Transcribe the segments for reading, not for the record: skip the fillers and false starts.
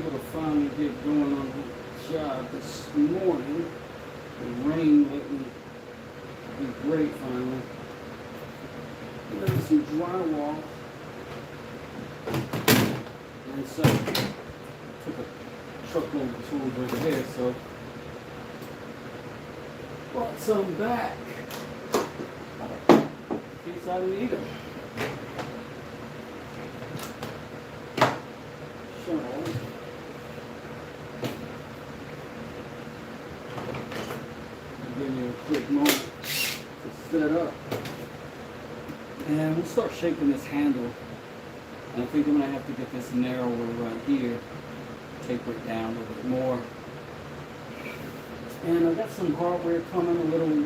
able to finally get going on the job this morning. The rain lately be great finally. And then some drywall. And so took a truckload of tools right there, so brought some back in case I need them. Give me a quick moment to set up. And we'll start shaping this handle. And I think I'm going to have to get this narrower right here, taper it down a little bit more. And I got some hardware coming, a little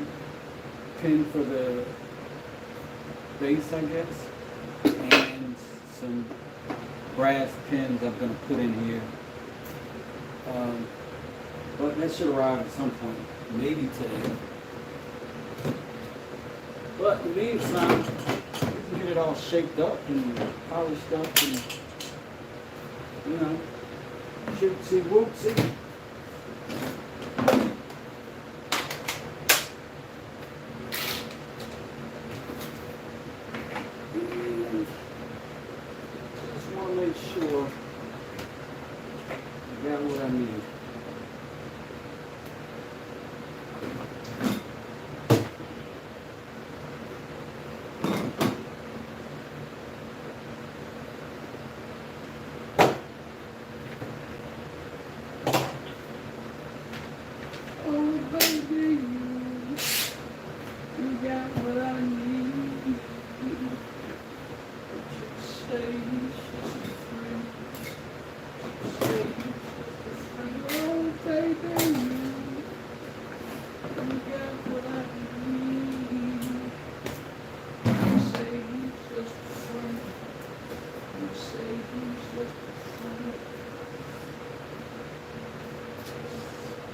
pin for the base, I guess, and some brass pins I'm going to put in here. But that should arrive at some point, maybe today. But in the meantime, we can get it all shaped up and polished up and, you know, shootsy wootsy. And just want to make sure I got what I need.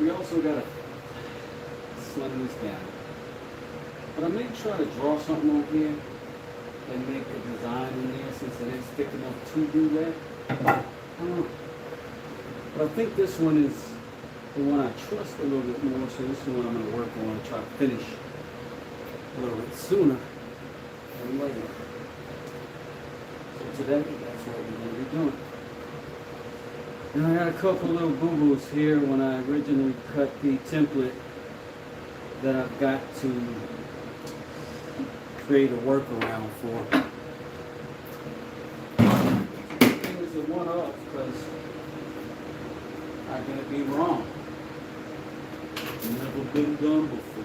We also got to slim this down. But I may try to draw something over here and make a design in there since it is thick enough to do that. I don't know. But I think this one is the one I trust a little bit more, so this is the one I'm going to work on and try to finish a little bit sooner than later. So today, that's what we're going to be doing. And I got a couple little boo-boos here when I originally cut the template that I've got to create a workaround for. Things that one up because I'm going to be wrong. Never been done before.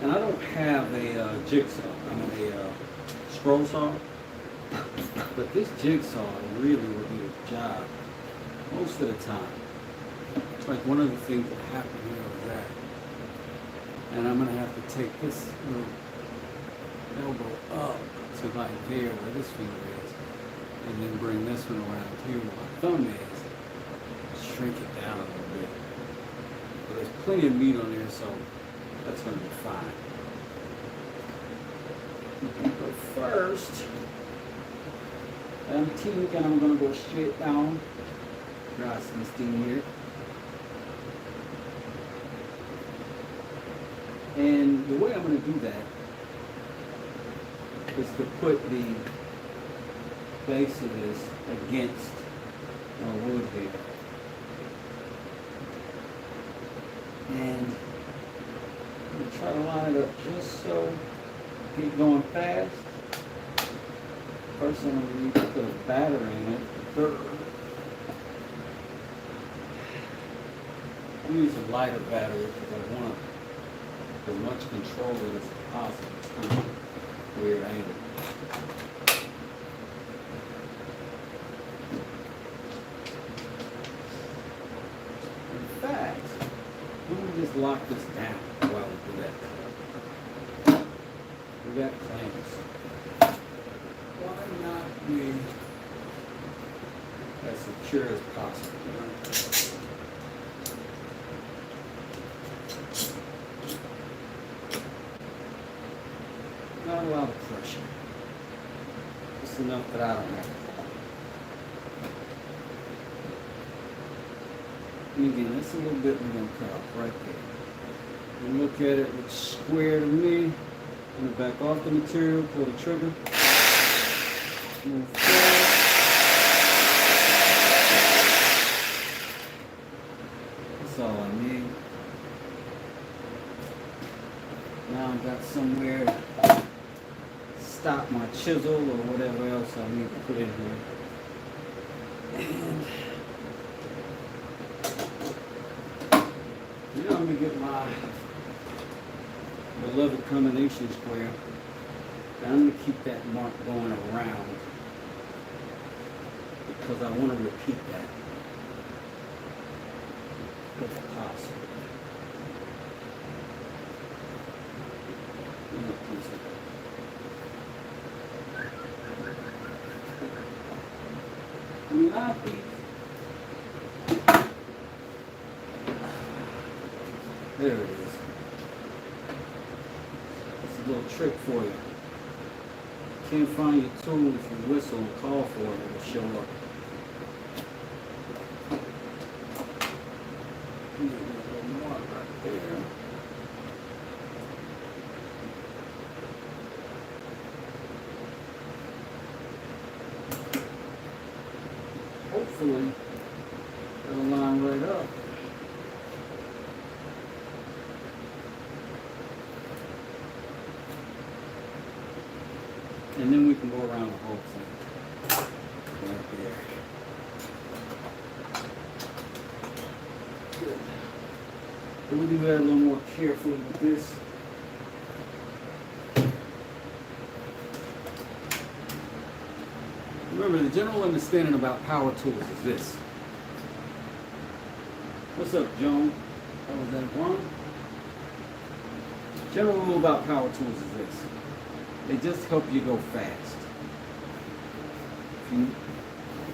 And I don't have a jigsaw, a scroll saw, but this jigsaw really will do the job most of the time. It's like one of the things that happened here was that. And I'm going to have to take this little elbow up to like there where this finger is, and then bring this one around here where my thumb is, shrink it down a little bit. But there's plenty of meat on there, so that's going to be fine. But first, I'm thinking I'm going to go straight down. Dry some steam here. And the way I'm going to do that is to put the base of this against my wood here. And I'm going to try to line it up just so I keep going fast. First I'm going to need to put a battery in it. I'm going to use a lighter battery because I want as much control of it as possible. It's kind of a weird angle. In fact, let me just lock this down while we do that. We got clamps. Why not be as secure as possible? Not a lot of pressure. Just enough that I don't have. And again, that's a little bit we're going to cut off right there. And look at it, it looks square to me. I'm going to back off the material, pull the trigger, move forward. That's all I need. Now I've got somewhere to stop my chisel or whatever else I need to put in here. And now I'm going to get my beloved combination square. And I'm going to keep that mark going around because I want to repeat that if possible. There it is. It's a little trick for you. Can't find your tool if you whistle and call for it, it will show up. A little mark right there. Hopefully, it'll line right up. And then we can go around the whole thing. Right there. Good. But we'll do that a little more carefully with this. Remember, the general understanding about power tools is this. What's up, Joan? Oh, was that wrong? General rule about power tools is this. They just help you go fast.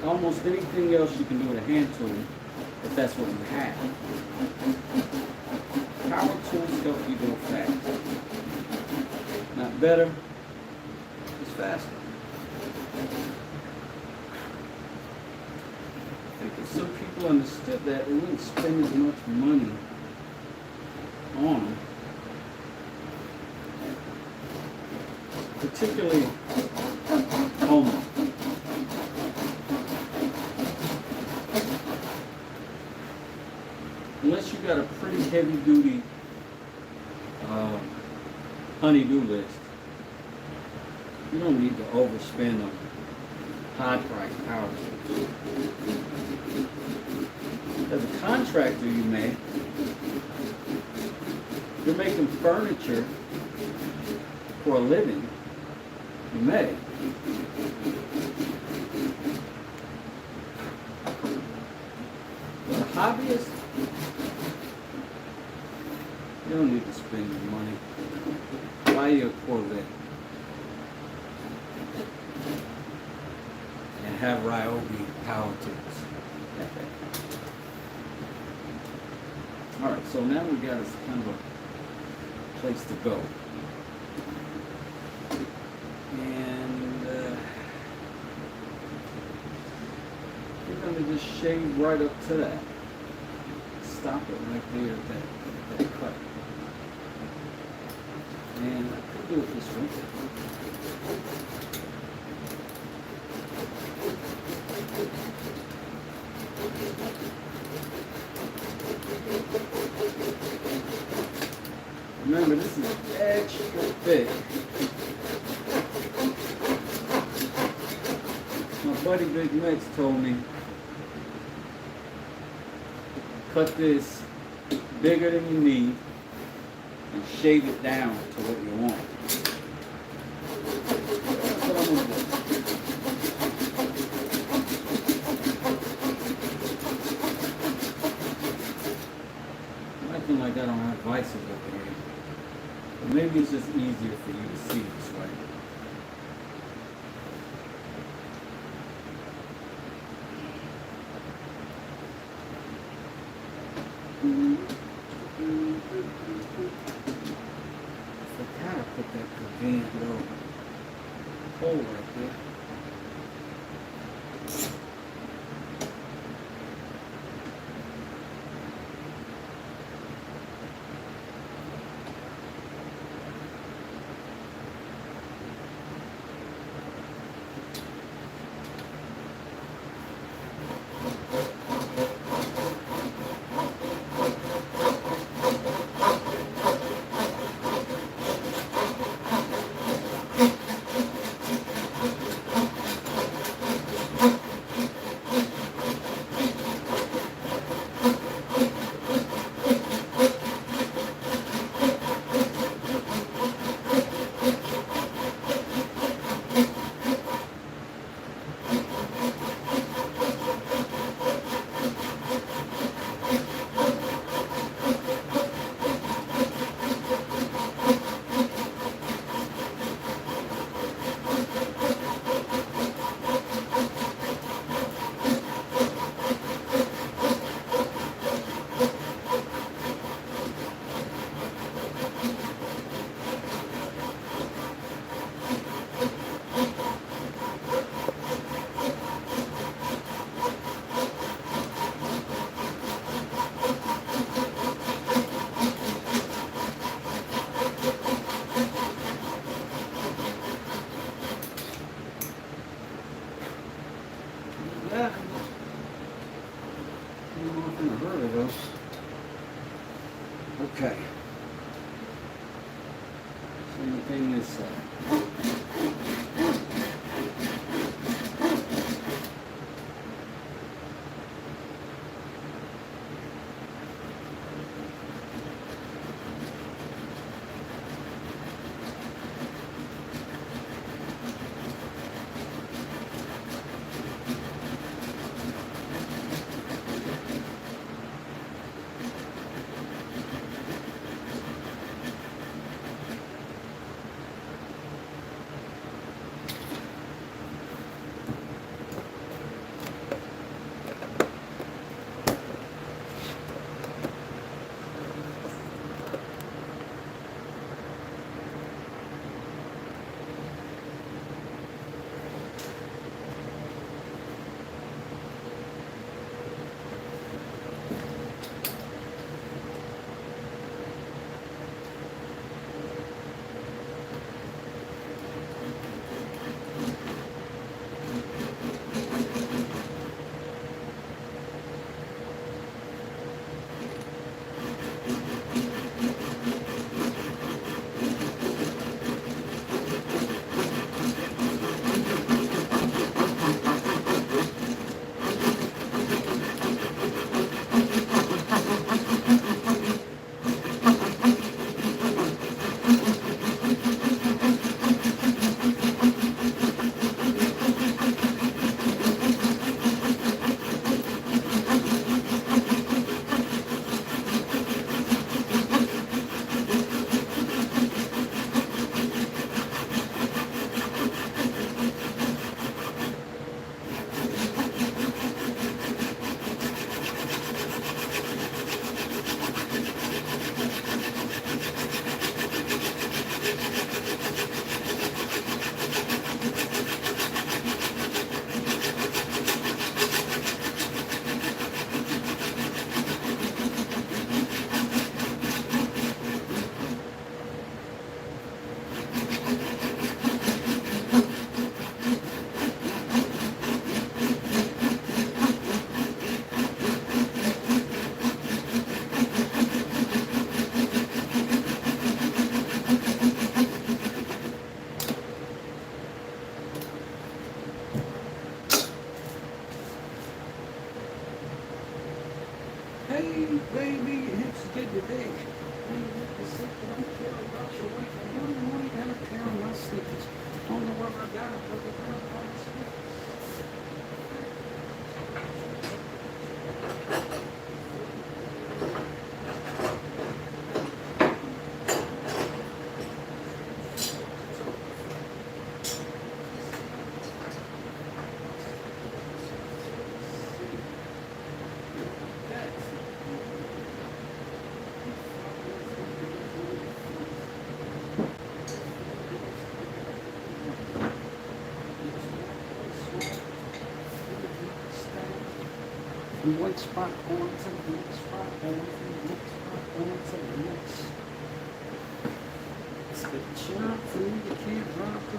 Almost anything else you can do with a hand tool, if that's what you have. Power tools help you go fast. Not better, just faster. I think if some people understood that, they wouldn't spend as much money on them. Particularly home. Unless you got a pretty heavy duty honey-do list, you don't need to overspend on high price power tools. As a contractor, you may. You're making furniture for a living. You may. But a hobbyist, you don't need to spend your money. Buy you a Corvette. And have Ryobi power tools. Alright, so now we got us kind of a place to go. And we're going to just shave right up to that. Stop it right there at that cut. And I could do it this way. Remember, this is extra thick. My buddy Big Mex told me, cut this bigger than you need and shave it down to what you want. That's what I'm gonna do. Acting like I don't have vices over here. But maybe it's just easier for you to see this way. Forgot to put that convenient little hole right there. Anything this side. Hey, baby, it's good to dig. Hey, what the sick, I don't care about your wife. I don't want to have a pair of my sneakers. I don't know where I got it, but they're going to find sneakers. From one spot going to the next spot, going from the next spot, going to the next. It's the jump through, you can't drop the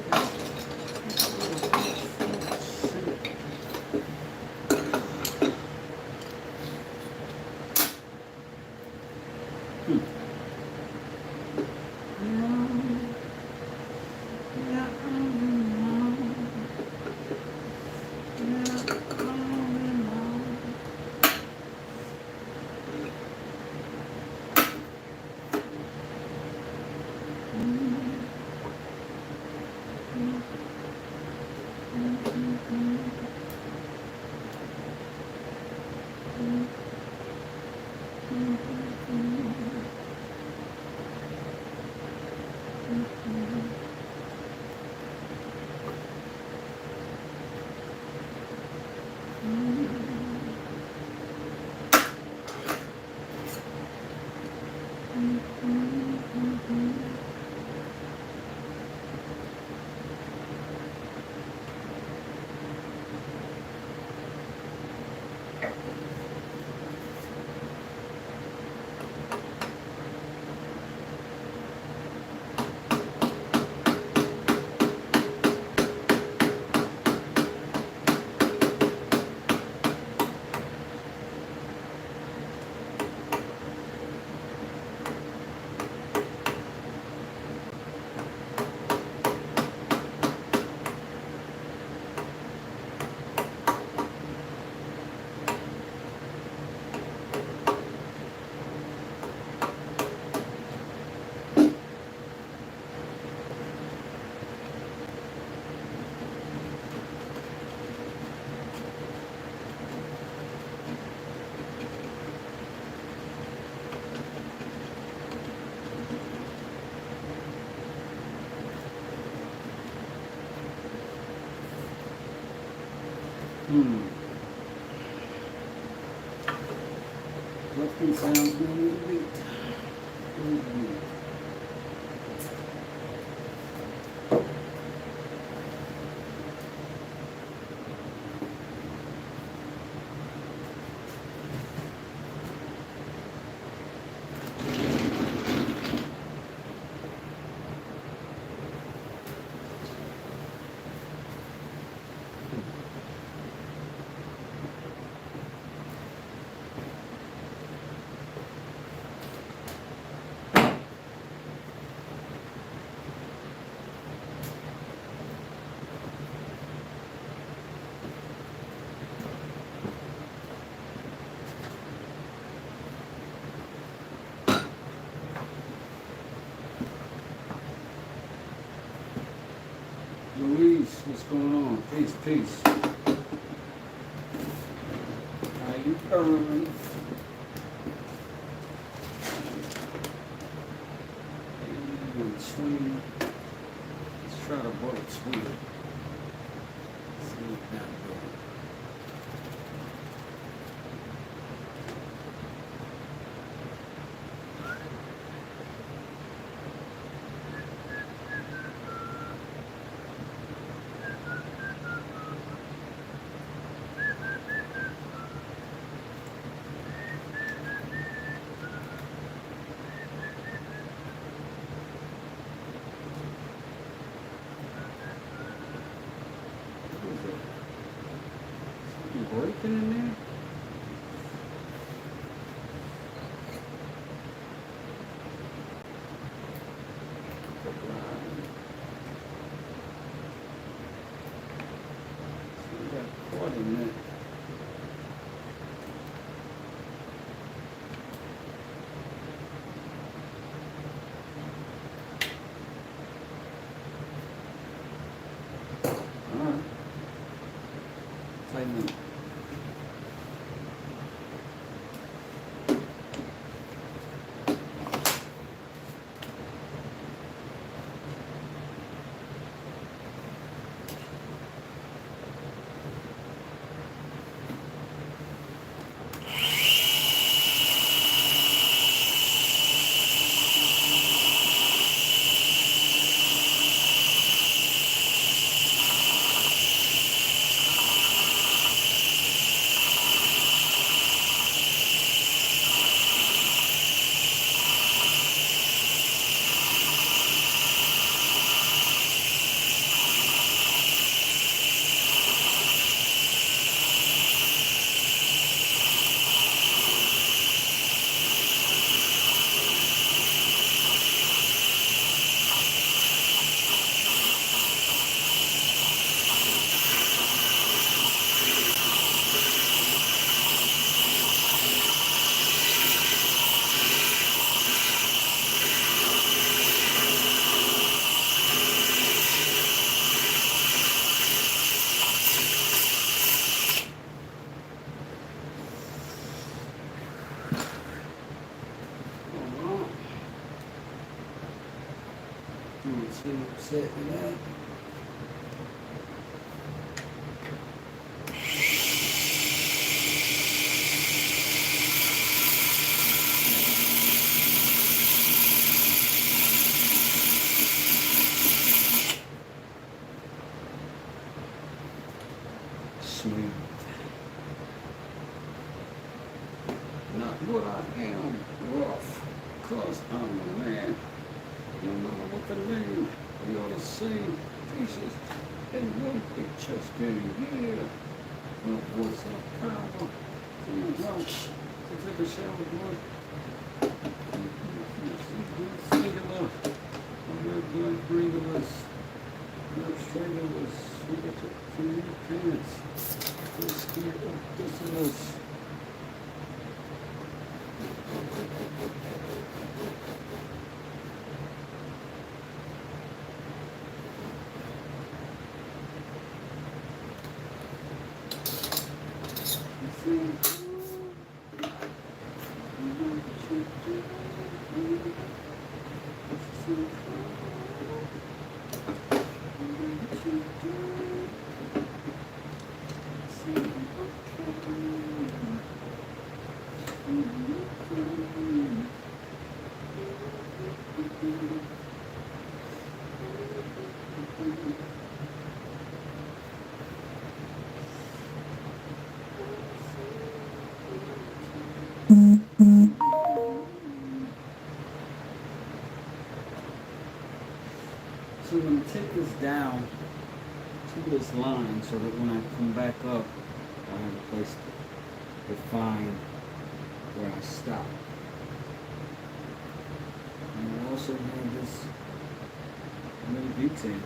Hmm. Nothing sounds good in the beat. Louise, what's going on? Peace, peace. How you doing? Swing. Let's try to bullet swing. See what that goes. Breaking in there? So got caught in there. All right. Tighten up. Set it up. Smooth. Not what I am, rough, cause I'm a man. No matter what the name, we are the same pieces in one big chess game. Yeah, no voice of power. Come on, house to take a shower, boy. Singular, red, black, gringolas, red, stranglers. We get to communicants. We're scared of dissonance. Mm-hmm. So I'm going to take this down to this line so that when I come back up, I have a place to find where I stop. And I also have this little detail.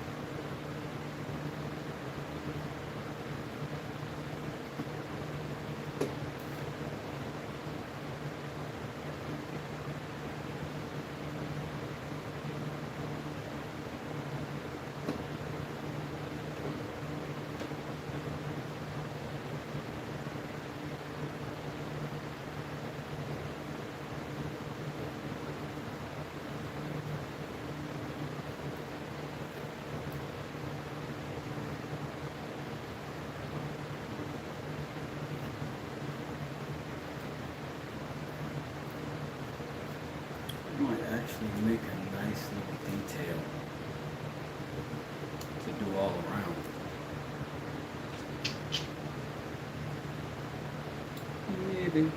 Might actually make a nice little detail to do all around. Maybe.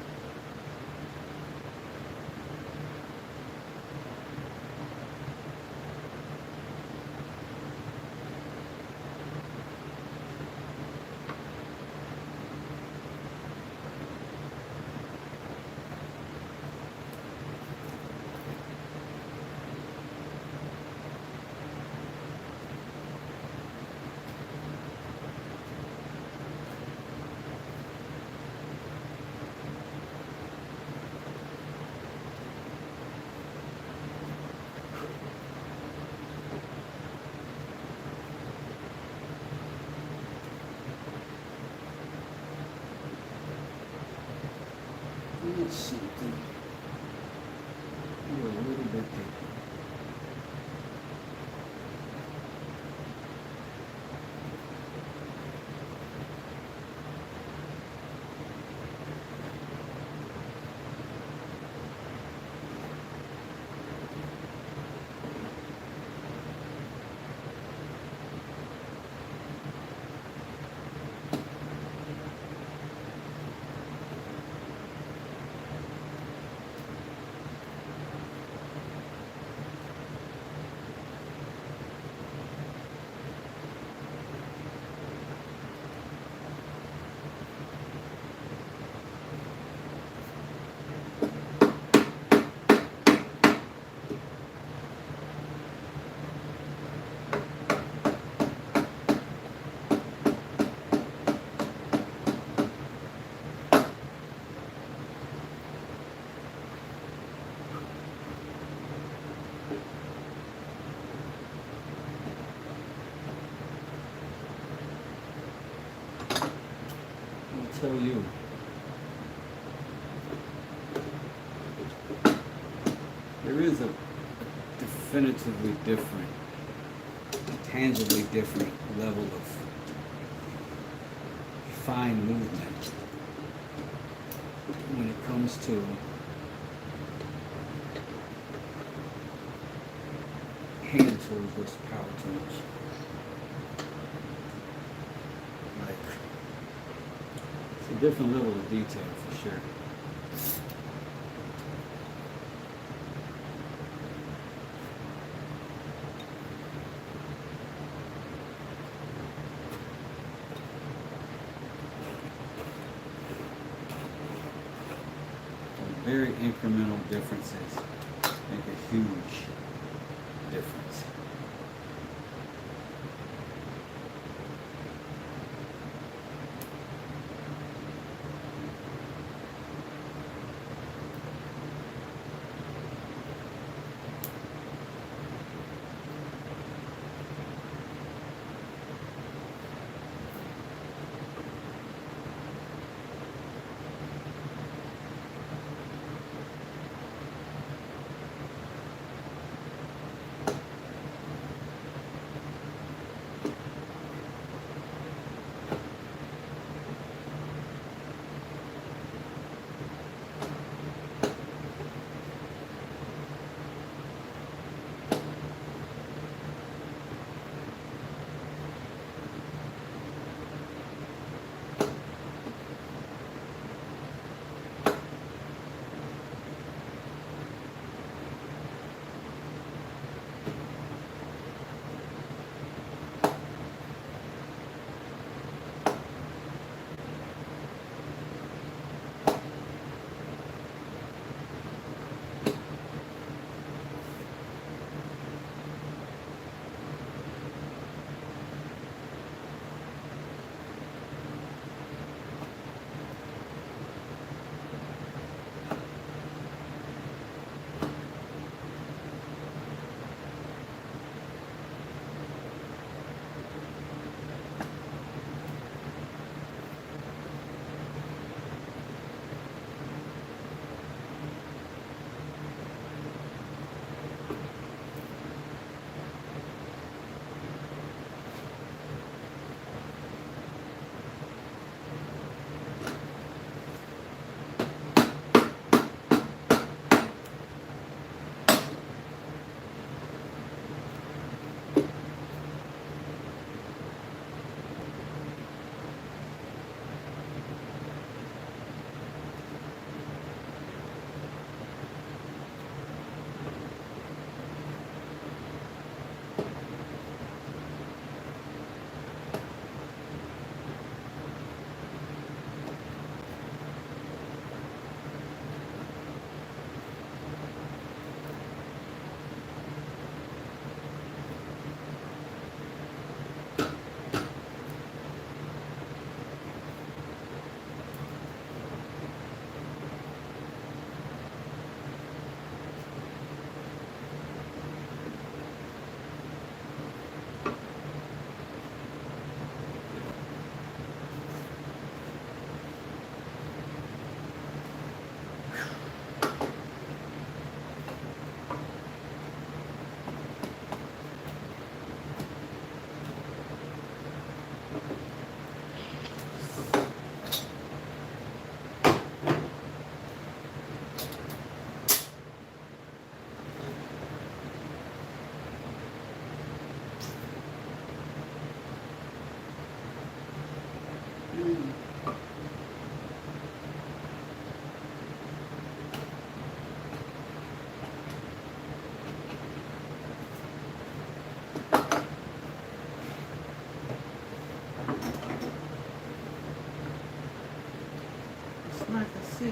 Let's see. Go a little bit deeper. I'll tell you. There is a definitively different, tangibly different level of fine movement when it comes to hand tools versus power tools. Like, it's a different level of detail for sure. Very incremental differences make a huge difference.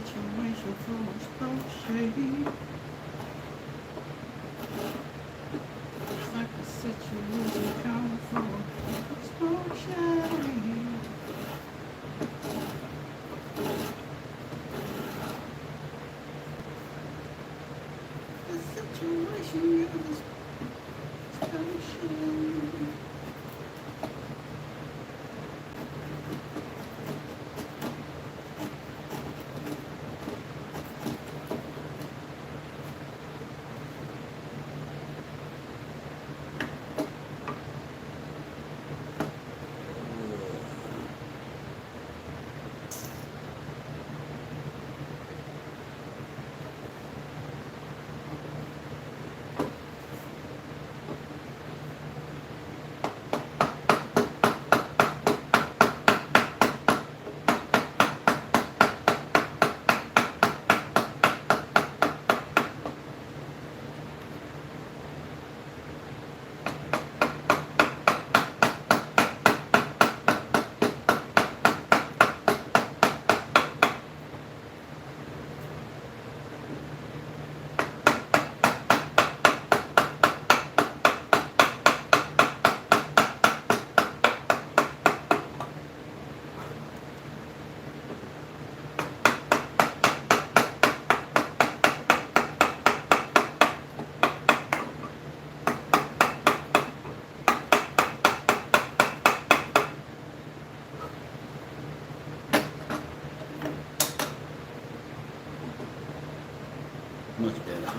situation from a spoke shady. It's like a situation coming from a spoke shady. The situation of this station. Much better.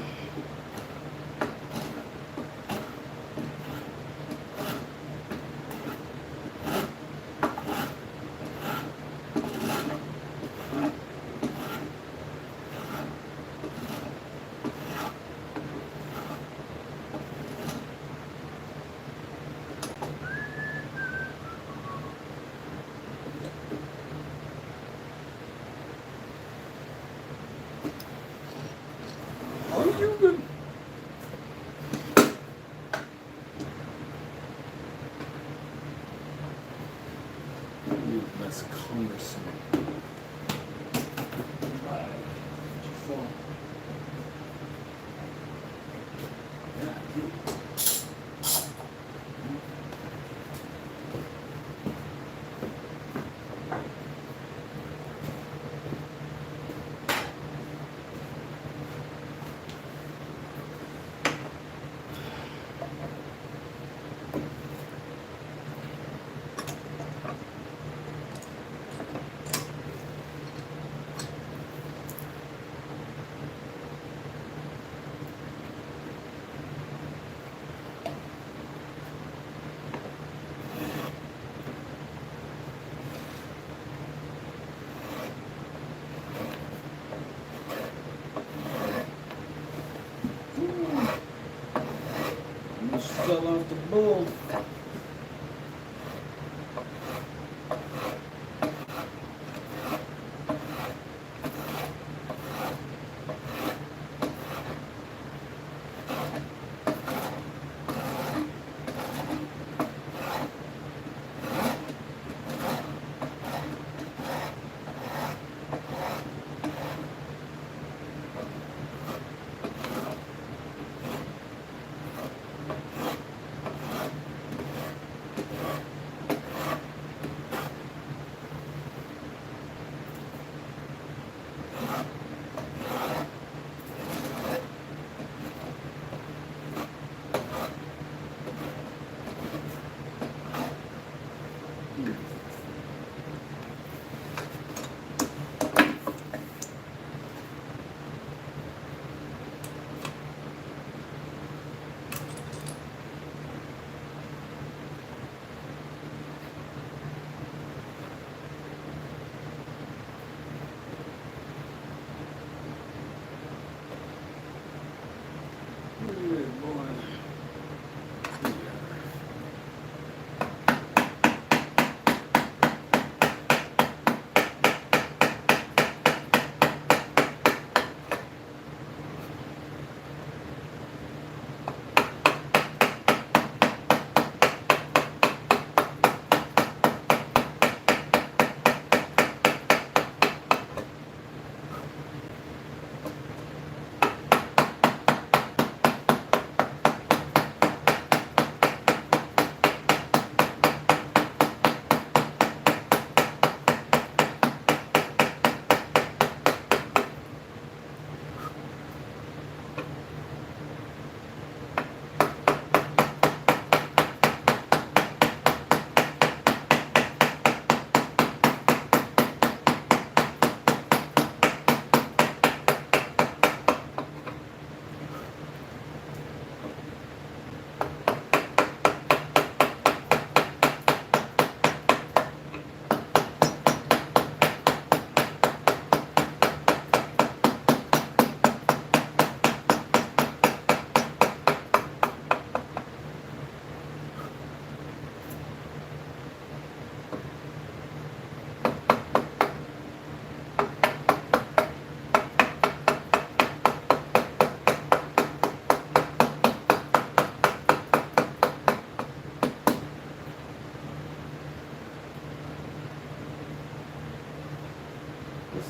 Are you good? You're less cumbersome. Right. Almost fell off the board.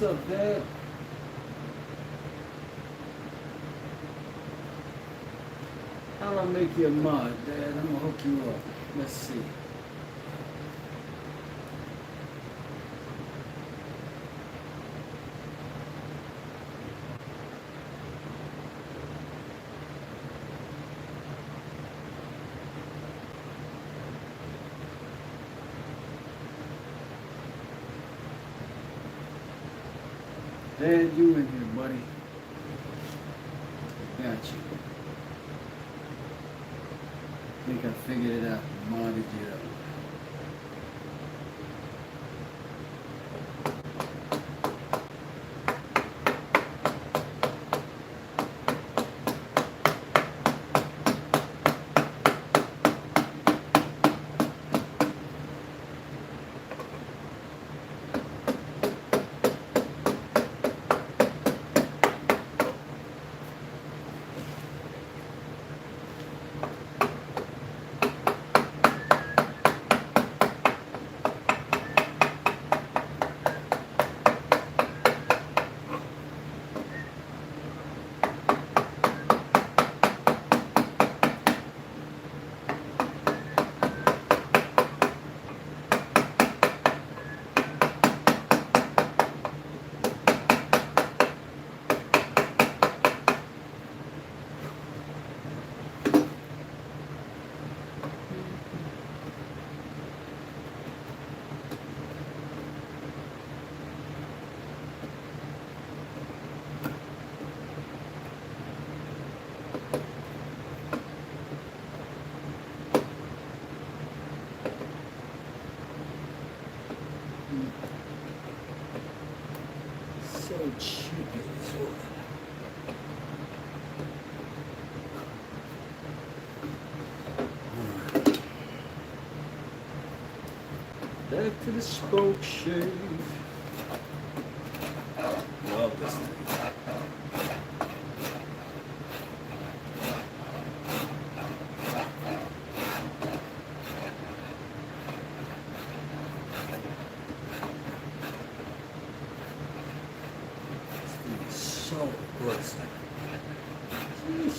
What's up, Dad? How'll I make you a mod, Dad? I'm gonna hook you up. Let's see. Dad, you in here, buddy. Got you. Think I figured it out. Modded you up. So cheap this one. Back to the spoke shave. Love this thing. So good. Jeez.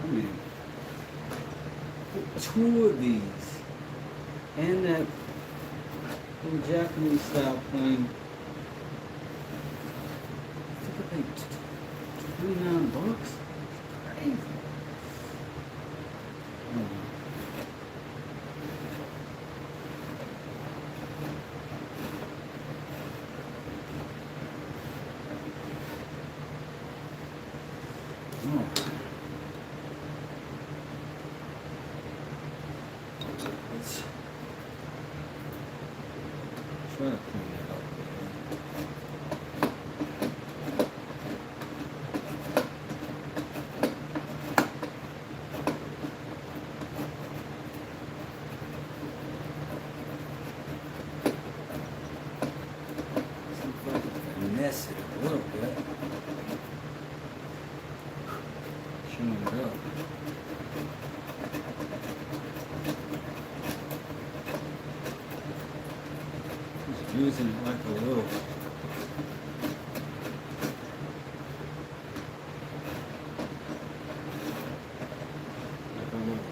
I mean, two of these and that little Japanese style plane. I think I paid $29. Crazy. Let's try to clean that up. See if I can finesse it a little bit. Showing it up. Using it like a little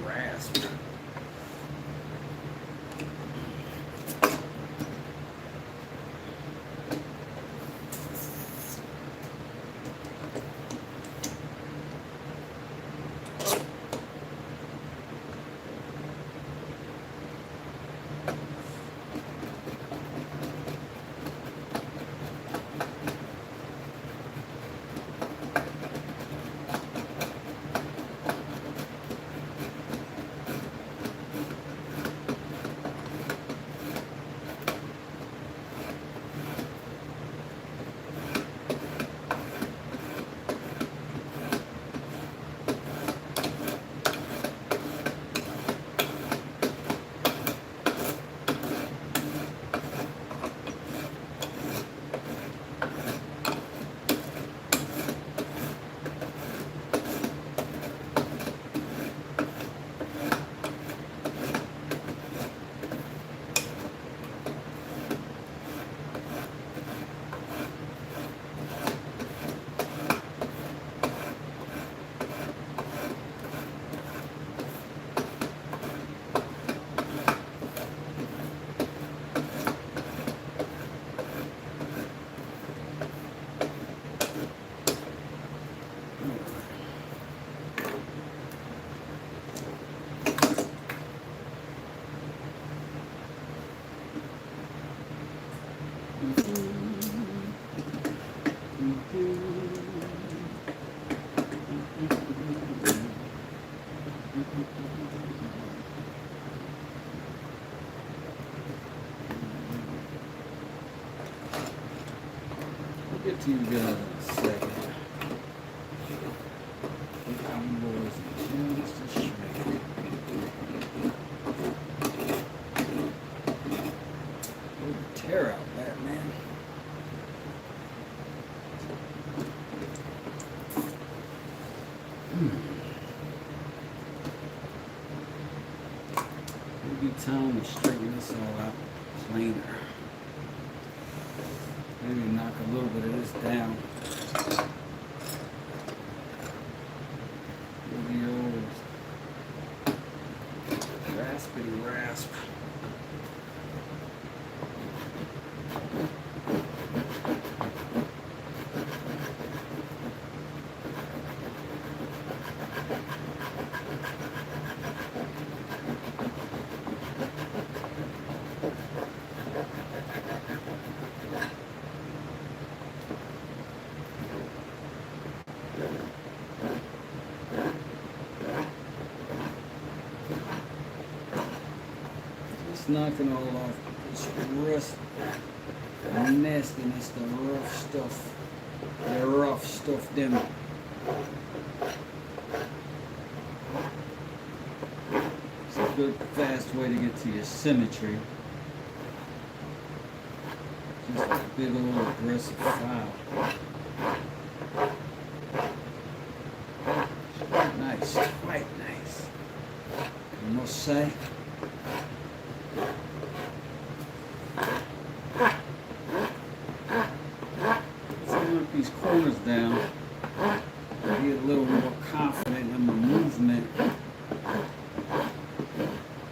rasp. get to you guys in a second. Get you boys just a shake. Tear out that, man. Maybe time to straighten this all out cleaner. Maybe knock a little bit of this down. Maybe old raspity rasp. Knocking all off this rust, nastiness, the rough stuff them. It's a good fast way to get to your symmetry. Just a big old aggressive file. Quite nice, quite nice, I must say. These corners down, be a little more confident in my movement,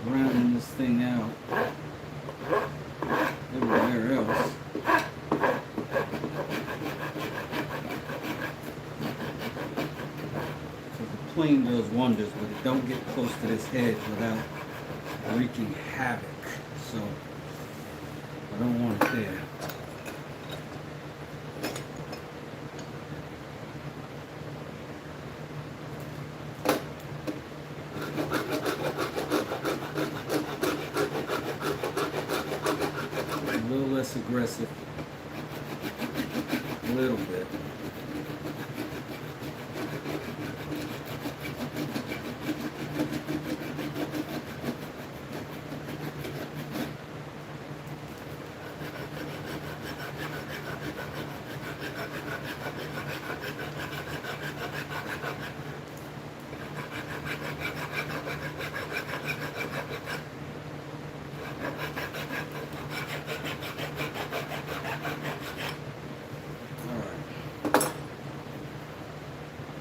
rounding this thing out. Everywhere else. So the plane does wonders, but it don't get close to this head without wreaking havoc. So I don't want it there. Aggressive, a little bit.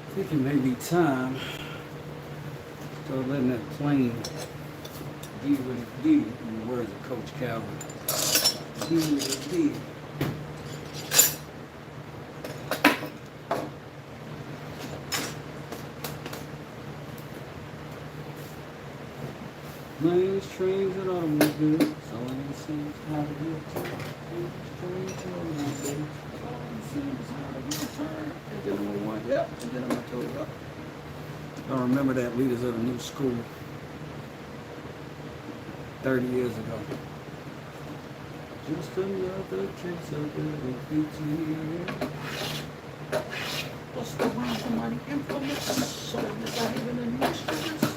I think it may be time to start letting that plane do what it did, in the words of Coach Calvin. Do what it did. Planes, trains, and automobiles. That's all it seems how to do it. Planes, trains, and automobiles. That's all it seems how to do it. And then I'm going, yep, and then I'm going to told you up. I remember that Leaders of the New School 30 years ago. Just another case of the What's the wrong for money? Implements so without even an insurance.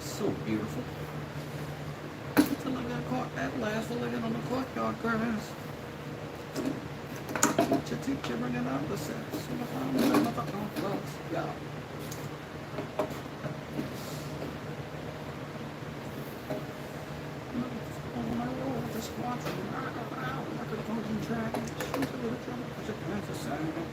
So beautiful. Until I got caught at last, looking on the courtyard grass. Teacher bringing out the sex. And I found another complex. Yeah. On my road, just watching. I could have gone in track. Shoot a little trouble. Just went for Saturday.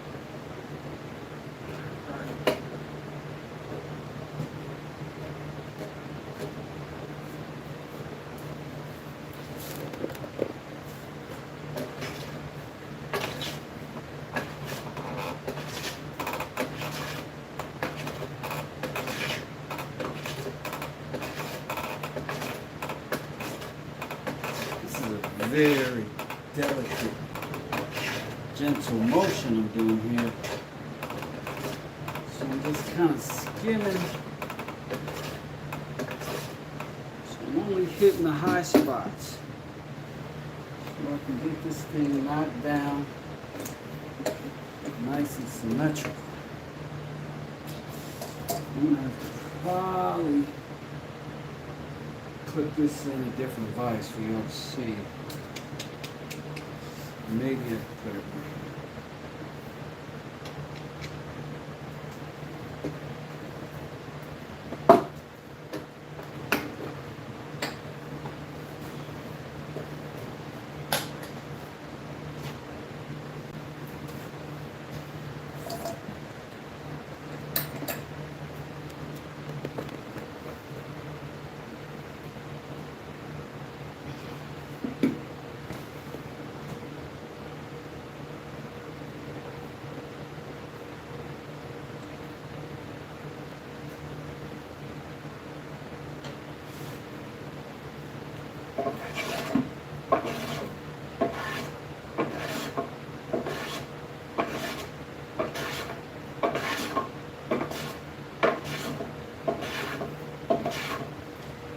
Very delicate, gentle motion I'm doing here. So I'm just kind of skimming. So I'm only hitting the high spots. So I can get this thing knocked down nice and symmetrical. I'm gonna have to probably clip this in a different vise for y'all to see. Maybe I can put it right here.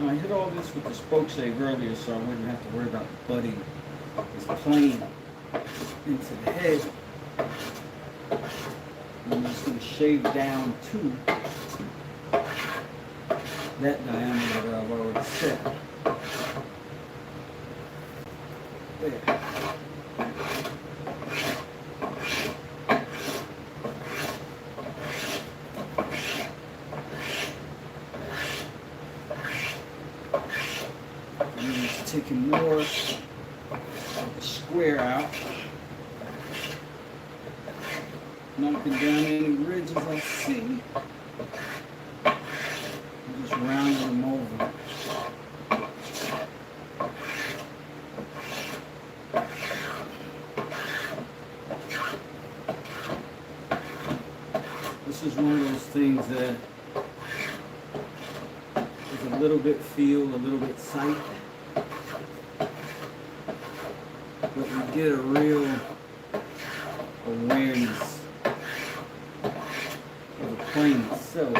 I hit all this with the spoke shave earlier so I wouldn't have to worry about butting this plane into the head. I'm just going to shave down to that diameter that I've already set. There. Taking more of the square out, knocking down any ridges I see, and just rounding them over. This is one of those things that is a little bit feel, a little bit sight. But you get a real awareness of the plane itself.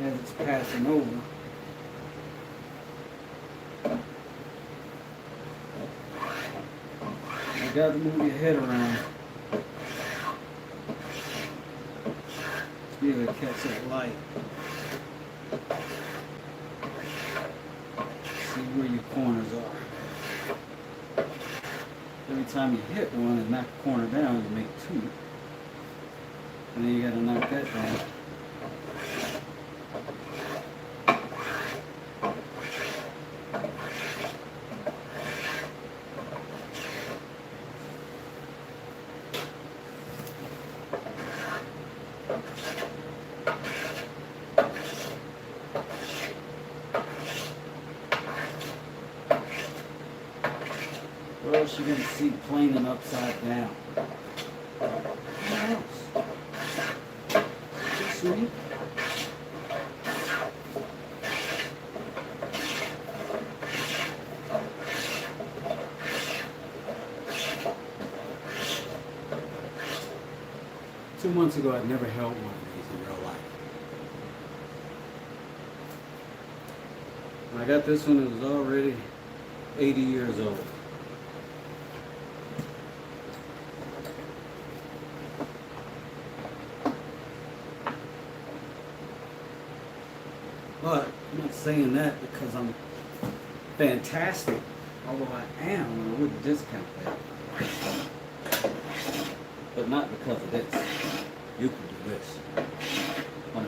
As it's passing over. You got to move your head around to be able to catch that light. Where your corners are. Every time you hit one and knock the corner down, you make two. And then you gotta knock that down. Or else you're going to see planing upside down. What else? Just me? Two months ago, I'd never held one of these in real life. When I got this one, it was already 80 years old. But I'm not saying that because I'm fantastic, although I am, and I wouldn't discount that. But not because of this. You can do this. 100%.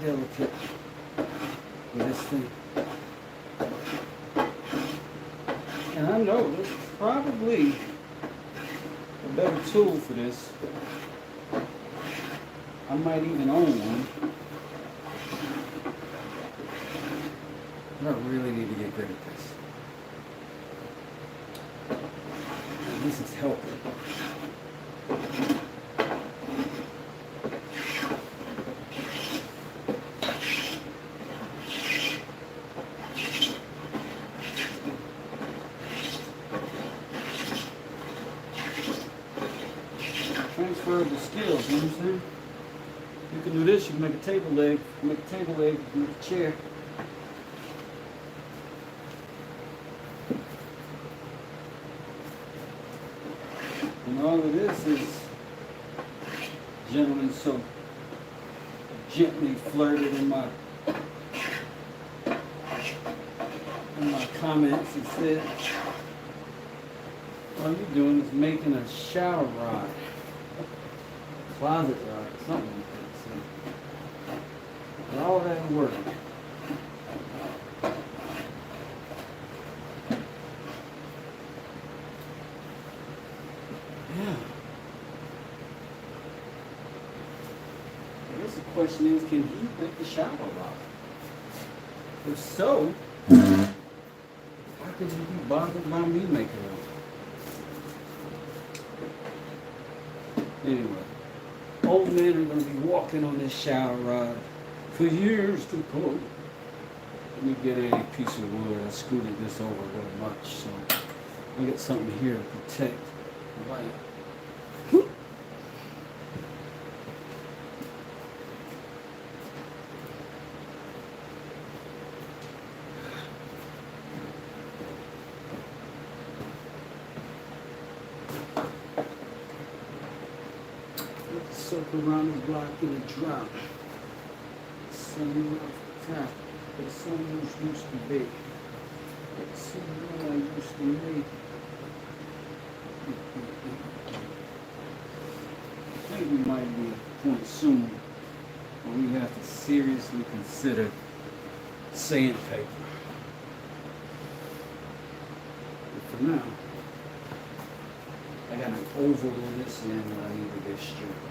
Delicate with this thing. And I know there's probably a better tool for this. I I might even own one. But I really need to get good at this. And this is helping. Transferable skills, you know what I'm saying? You can do this, you can make a table leg. Make a table leg, you can make a chair. And all of this is, gentlemen, so gently flirted in my comments and said, all you're doing is making a shower rod, closet rod, something like that. So, but all that work. Yeah. I guess the question is, can he make the shower rod? If so, why could you be bothered by me making it? Anyway, old men are going to be walking on this shower rod for years to come. Let me get a piece of wood. I scooted this over really much, so we got something here to protect the light. Circle around the block in a drop. Sun off the top. The sun used to be. Let's see what I used to make. I think we might be at a point soon where we have to seriously consider sandpaper. But for now, I got an oval on this end that I need to get straight.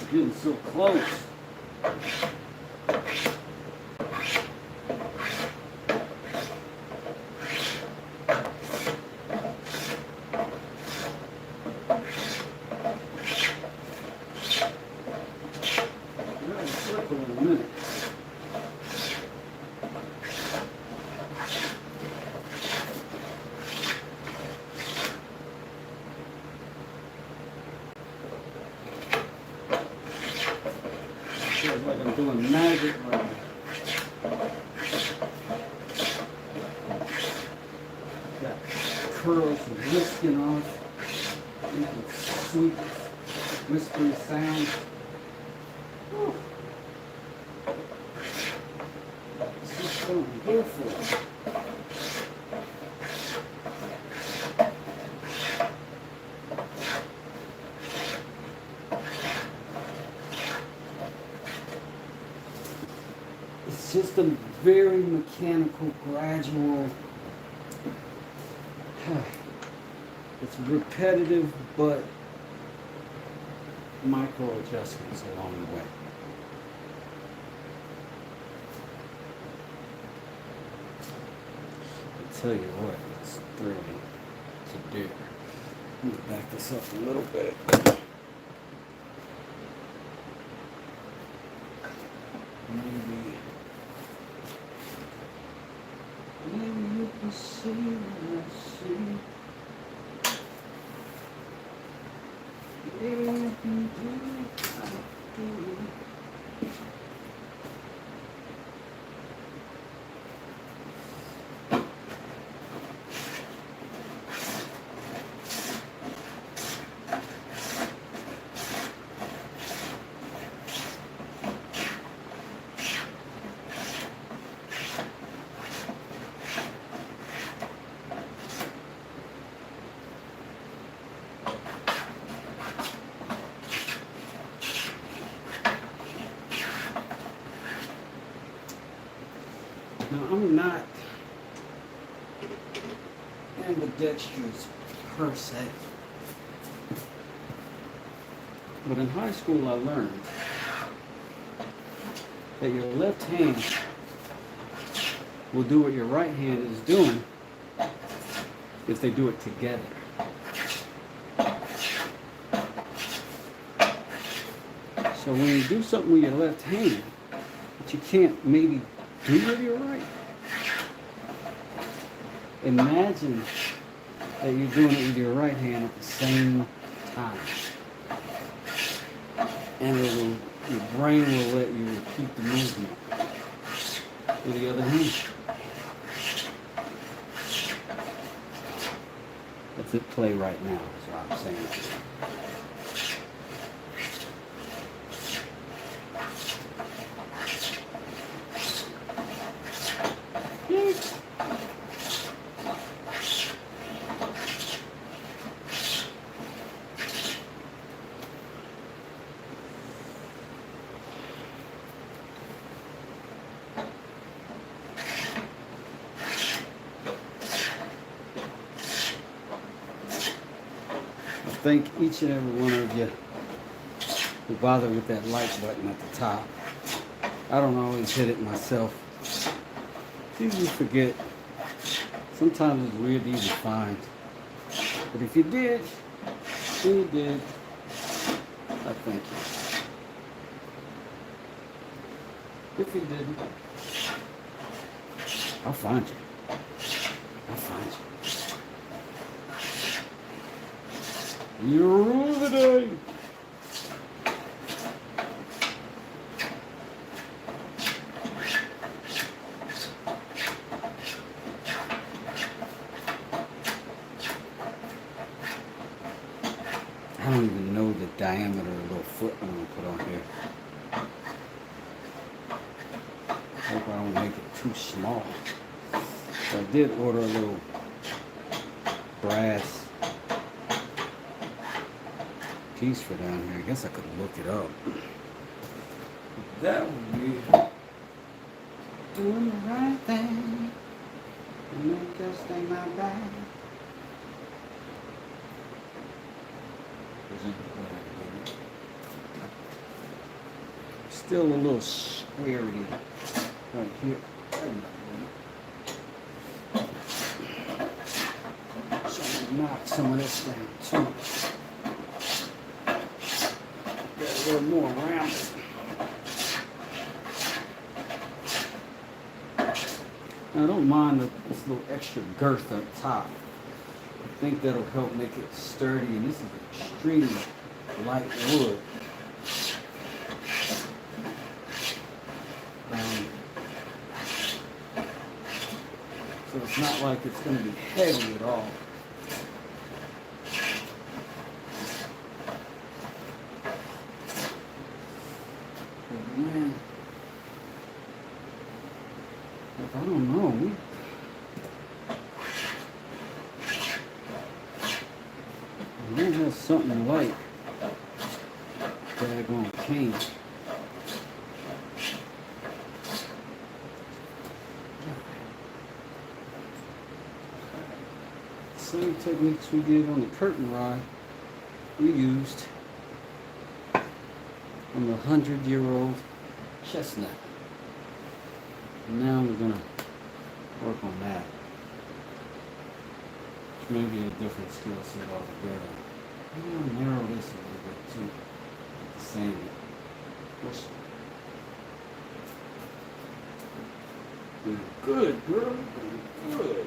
Getting so close. Circle in a minute. Feels like I'm doing magic right now. Got curls and whisking off. Making sweet, whispering sounds. Whew. This is so beautiful. It's just a very mechanical, gradual, it's repetitive, but micro adjustments along the way. I tell you what, it's thrilling to do. Let me back this up a little bit. Maybe you can see what I see. Now, I'm not ambidextrous per se, but in high school I learned that your left hand will do what your right hand is doing if they do it together. So when you do something with your left hand that you can't maybe do with your right, imagine that you're doing it with your right hand at the same time. And your brain will let you repeat the movement with the other hand. That's at play right now, is what I'm saying. Thank each and every one of you who bother with that like button at the top. I don't always hit it myself. It's easy to forget. Sometimes it's weird easy to find. But if you did, I thank you. If you didn't, I'll find you. I'll find you. You rule the day. I don't even know the diameter of the little foot I'm going to put on here. Hope I don't make it too small. So I did order a little brass piece for down here. I guess I could look it up. That would be doing the right thing and make us stay my back. Still a little squarey right here. So I'm gonna knock some of this down too. Get a little more rounded. Now I don't mind this little extra girth up top. I think that'll help make it sturdy, and this is extremely light wood. So it's not like it's going to be heavy at all. But man, I don't know. We have something like BigDaddyCane. Same techniques we did on the curtain rod, we used on the 100-year-old chestnut. And now we're going to work on that. Maybe a different skill set altogether. I'm going to narrow this a little bit too. The same. Good, girl. Good.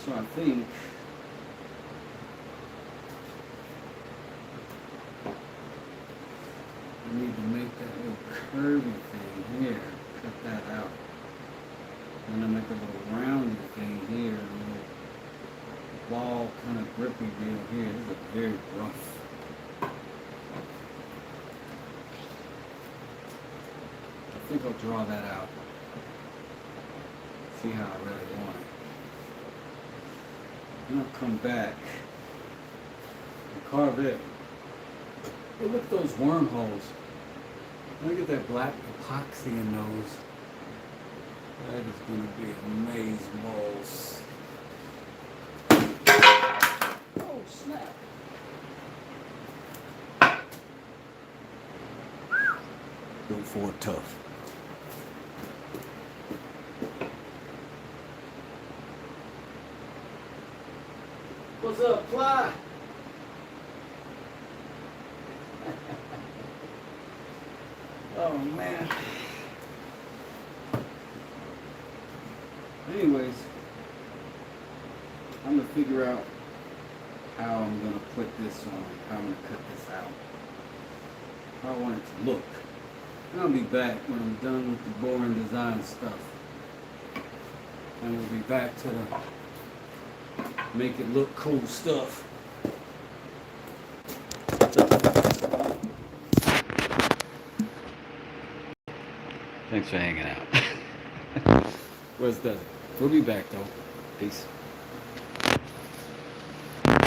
So I think I need to make that little curvy thing here, cut that out. And then make a little roundy thing here, a little ball kind of grippy deal here. This is very rough. I think I'll draw that out. See how I really want it. Then I'll come back and carve it. Hey, look at those wormholes. Look at that black epoxy in those. That is going to be amazing balls. Oh, snap. Go for it tough. What's up, Fly? Oh, man. Anyways, I'm going to figure out how I'm going to put this on, how I'm going to cut this out, how I want it to look. And I'll be back when I'm done with the boring design stuff. And we'll be back to the make it look cool stuff. Thanks for hanging out. Where's the? We'll be back though. Peace.